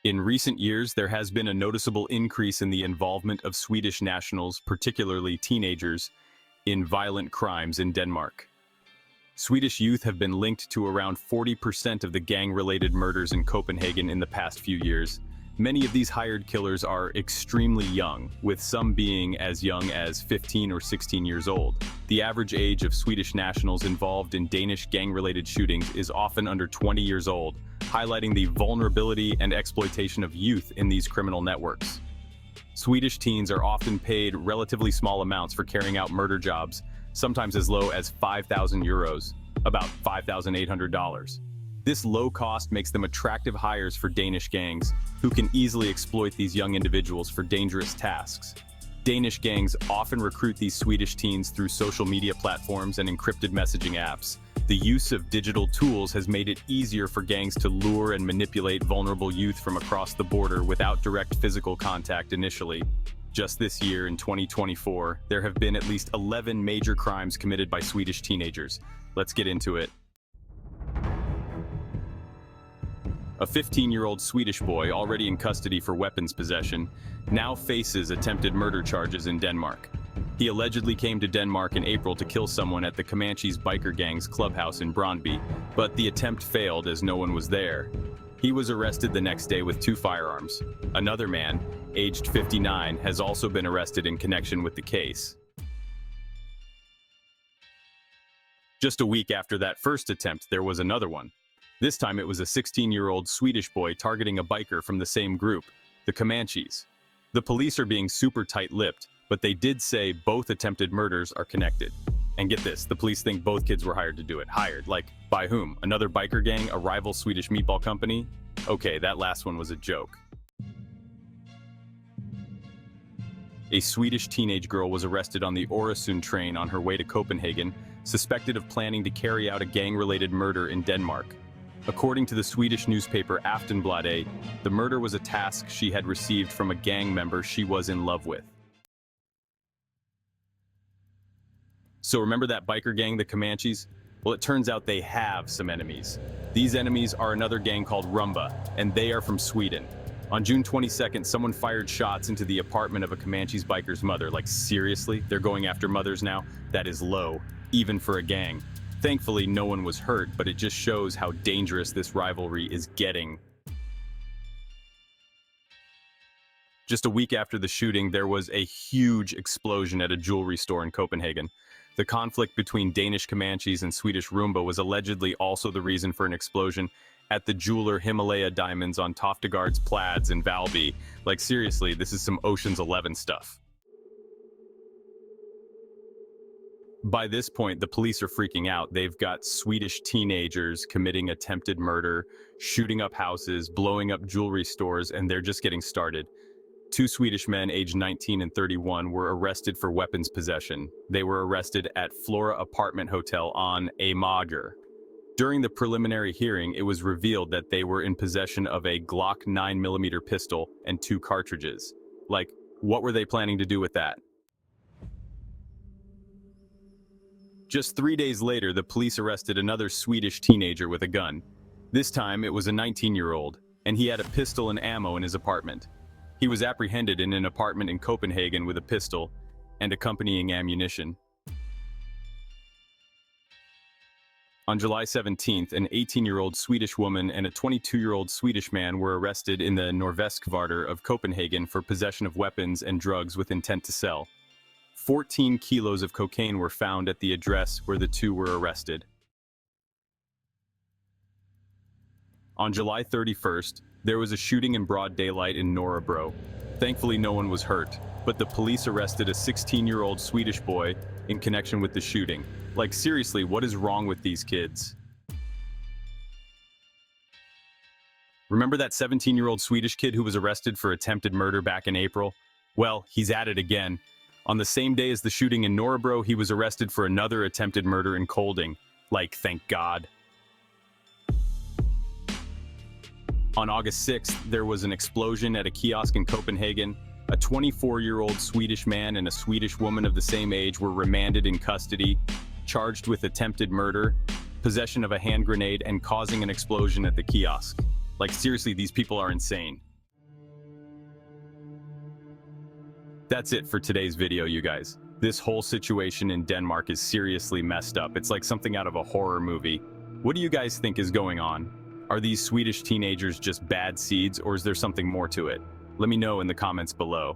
In recent years, there has been a noticeable increase in the involvement of Swedish nationals, particularly teenagers, in violent crimes in Denmark. Swedish youth have been linked to around 40% of the gang-related murders in Copenhagen in the past few years. Many of these hired killers are extremely young, with some being as young as 15 or 16 years old. The average age of Swedish nationals involved in Danish gang-related shootings is often under 20 years old, highlighting the vulnerability and exploitation of youth in these criminal networks. Swedish teens are often paid relatively small amounts for carrying out murder jobs, sometimes as low as 5,000 euros, about $5,800. This low cost makes them attractive hires for Danish gangs, who can easily exploit these young individuals for dangerous tasks. Danish gangs often recruit these Swedish teens through social media platforms and encrypted messaging apps. The use of digital tools has made it easier for gangs to lure and manipulate vulnerable youth from across the border without direct physical contact initially. Just this year, in 2024, there have been at least 11 major crimes committed by Swedish teenagers. Let's get into it. A 15-year-old Swedish boy, already in custody for weapons possession, now faces attempted murder charges in Denmark. He allegedly came to Denmark in April to kill someone at the Comanches biker gang's clubhouse in Brøndby, but the attempt failed as no one was there. He was arrested the next day with 2 firearms. Another man, aged 59, has also been arrested in connection with the case. Just a week after that first attempt, there was another one. This time it was a 16-year-old Swedish boy targeting a biker from the same group, the Comanches. The police are being super tight-lipped, but they did say both attempted murders are connected. And get this, the police think both kids were hired to do it. Hired, like, by whom? Another biker gang, a rival Swedish meatball company? Okay, that last one was a joke. A Swedish teenage girl was arrested on the Øresund train on her way to Copenhagen, suspected of planning to carry out a gang-related murder in Denmark. According to the Swedish newspaper Aftonbladet, the murder was a task she had received from a gang member she was in love with. So remember that biker gang, the Comanches? Well, it turns out they have some enemies. These enemies are another gang called Rumba, and they are from Sweden. On June 22nd, someone fired shots into the apartment of a Comanches biker's mother. Like, seriously? They're going after mothers now? That is low, even for a gang. Thankfully, no one was hurt, but it just shows how dangerous this rivalry is getting. Just a week after the shooting, there was a huge explosion at a jewelry store in Copenhagen. The conflict between Danish Comanches and Swedish Rumba was allegedly also the reason for an explosion at the jeweler Himalaya Diamonds on Toftegard's Plaids in Valby. Like, seriously, this is some Ocean's 11 stuff. By this point, the police are freaking out. They've got Swedish teenagers committing attempted murder, shooting up houses, blowing up jewelry stores, and they're just getting started. 2 Swedish men aged 19 and 31 were arrested for weapons possession. They were arrested at Flora Apartment Hotel on Amager. During the preliminary hearing, it was revealed that they were in possession of a Glock 9mm pistol and 2 cartridges. Like, what were they planning to do with that? Just 3 days later, the police arrested another Swedish teenager with a gun. This time, it was a 19-year-old, and he had a pistol and ammo in his apartment. He was apprehended in an apartment in Copenhagen with a pistol and accompanying ammunition. On July 17th, an 18-year-old Swedish woman and a 22-year-old Swedish man were arrested in the Nordvestkvarter of Copenhagen for possession of weapons and drugs with intent to sell. 14 kilos of cocaine were found at the address where the 2 were arrested. On July 31st, there was a shooting in broad daylight in Norrebro. Thankfully, no one was hurt, but the police arrested a 16-year-old Swedish boy in connection with the shooting. Like, seriously, what is wrong with these kids? Remember that 17-year-old Swedish kid who was arrested for attempted murder back in April? Well, he's at it again. On the same day as the shooting in Norrebro, he was arrested for another attempted murder in Kolding. Like, thank God. On August 6th, there was an explosion at a kiosk in Copenhagen. A 24-year-old Swedish man and a Swedish woman of the same age were remanded in custody, charged with attempted murder, possession of a hand grenade, and causing an explosion at the kiosk. Like, seriously, these people are insane. That's it for today's video, you guys. This whole situation in Denmark is seriously messed up. It's like something out of a horror movie. What do you guys think is going on? Are these Swedish teenagers just bad seeds, or is there something more to it? Let me know in the comments below.